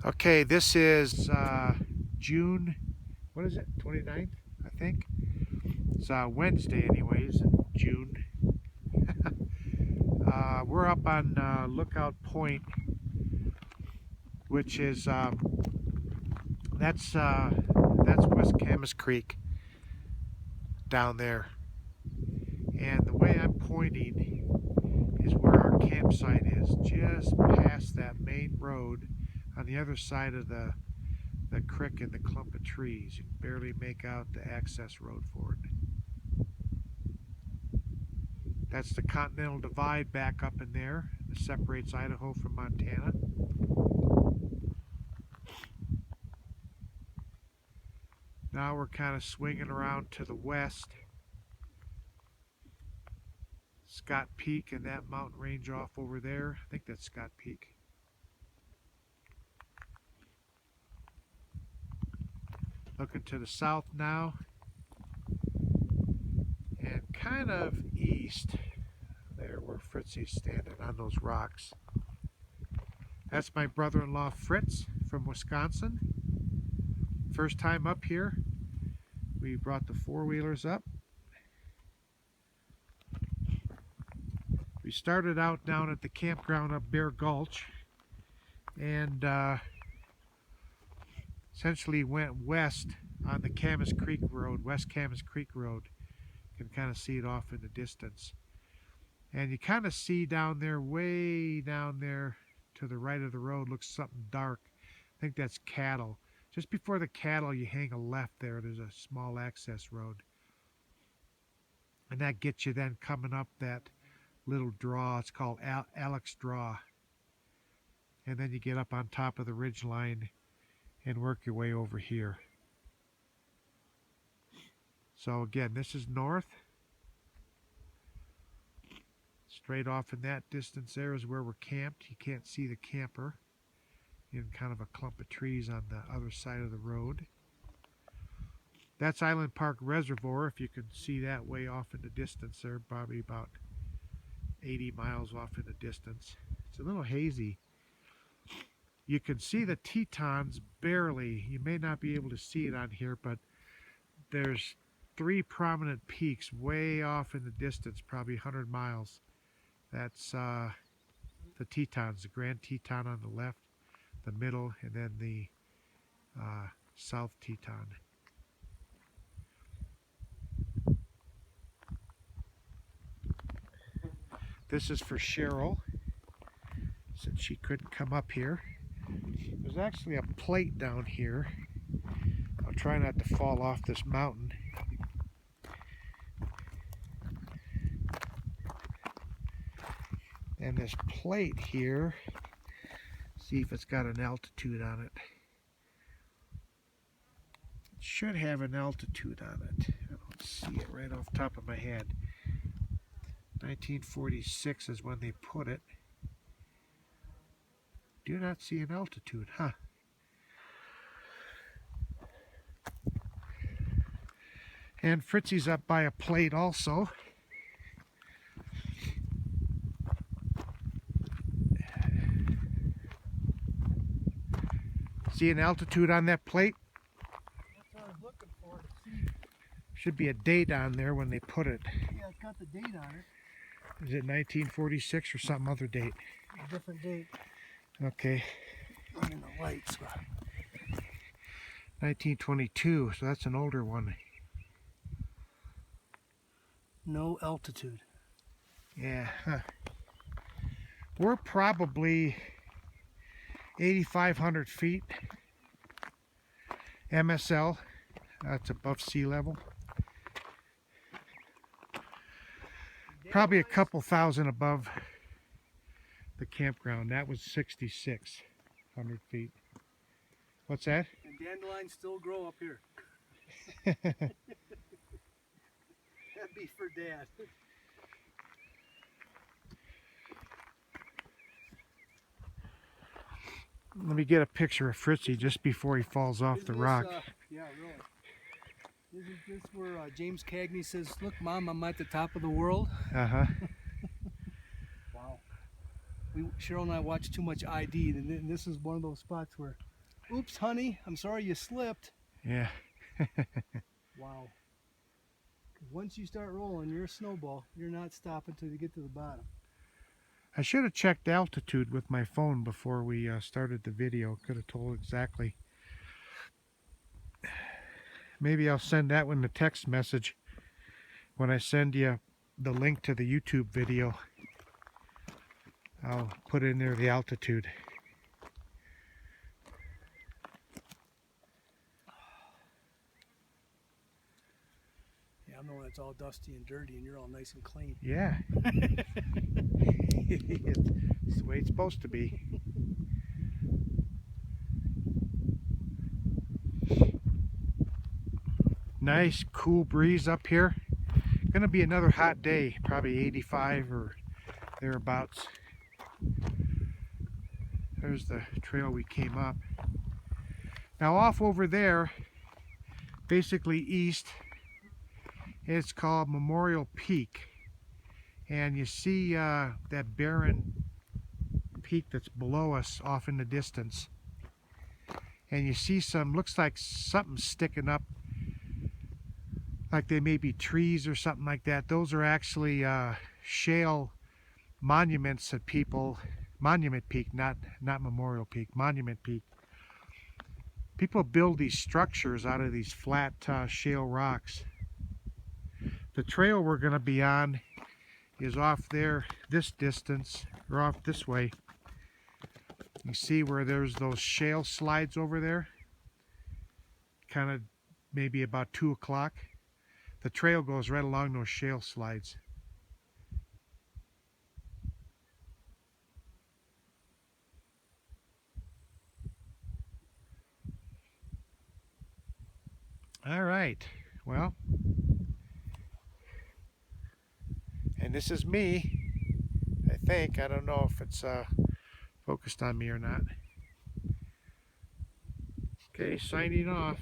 Okay, this is June, what is it, 29th, I think. It's Wednesday anyways, in June. We're up on Lookout Point, which is, that's West Camas Creek down there. And the way I'm pointing is where our campsite is, just past that main road on the other side of the creek and the clump of trees. You can barely make out the access road for it. That's the Continental Divide back up in there that separates Idaho from Montana. Now we're kind of swinging around to the west. Scott Peak and that mountain range off over there. I think that's Scott Peak. Looking to the south now. And kind of east there where Fritzy's standing on those rocks. That's my brother-in-law Fritz from Wisconsin. First time up here. We brought the four-wheelers up. We started out down at the campground up Bear Gulch and essentially went west on the Camas Creek Road, West Camas Creek Road. You can kind of see it off in the distance. And you kind of see down there, way down there to the right of the road, looks something dark. I think that's cattle. Just before the cattle, you hang a left there. There's a small access road. And that gets you then coming up that little draw. It's called Alex Draw. And then you get up on top of the ridge line and work your way over here. So again, this is north. Straight off in that distance there is where we're camped. You can't see the camper in kind of a clump of trees on the other side of the road. That's Island Park Reservoir, if you can see that way off in the distance there, probably about 80 miles off in the distance. It's a little hazy. You can see the Tetons barely. You may not be able to see it on here, but there's three prominent peaks way off in the distance, probably 100 miles. That's the Tetons, the Grand Teton on the left, the middle, and then the South Teton. This is for Cheryl, since she couldn't come up here. There's actually a plate down here. I'll try not to fall off this mountain. And this plate here, see if it's got an altitude on it. It should have an altitude on it. I don't see it right off the top of my head. 1946 is when they put it. Do not see an altitude, huh? And Fritzy's up by a plate also. See an altitude on that plate? That's what I was looking for to see. Should be a date on there when they put it. Yeah, it's got the date on it. Is it 1946 or some other date? A different date. Okay. In the lights. 1922, so that's an older one. No altitude. Yeah. Huh. We're probably 8,500 feet. MSL. That's above sea level. Probably a couple thousand above the campground. That was 6,600 feet. What's that? And dandelions still grow up here. That'd be for Dad. Let me get a picture of Fritzy just before he falls off the rock. Yeah, really. This is where James Cagney says, "Look, Mom, I'm at the top of the world." Uh-huh. Wow. Cheryl and I watch too much ID, and this is one of those spots where Oops, honey, I'm sorry you slipped. Yeah. Wow. Once you start rolling, you're a snowball. You're not stopping till you get to the bottom. I should have checked altitude with my phone before we started the video. Could have told exactly. Maybe I'll send that one a text message when I send you the link to the YouTube video. I'll put in there the altitude. Yeah, I'm the one that's all dusty and dirty, and you're all nice and clean. Yeah. It's the way it's supposed to be. Nice cool breeze up here. Gonna be another hot day, probably 85 or thereabouts. There's the trail we came up. Now off over there, basically east, it's called Memorial Peak. And you see that barren peak that's below us off in the distance. And you see some, looks like something sticking up, like they may be trees or something like that. Those are actually shale monuments that people, Monument Peak, not Memorial Peak, Monument Peak. People build these structures out of these flat shale rocks. The trail we're going to be on is off there, this distance, or off this way. You see where there's those shale slides over there? Kind of maybe about 2 o'clock. The trail goes right along those shale slides. All right, well, and this is me, I think. I don't know if it's focused on me or not. Okay, signing off.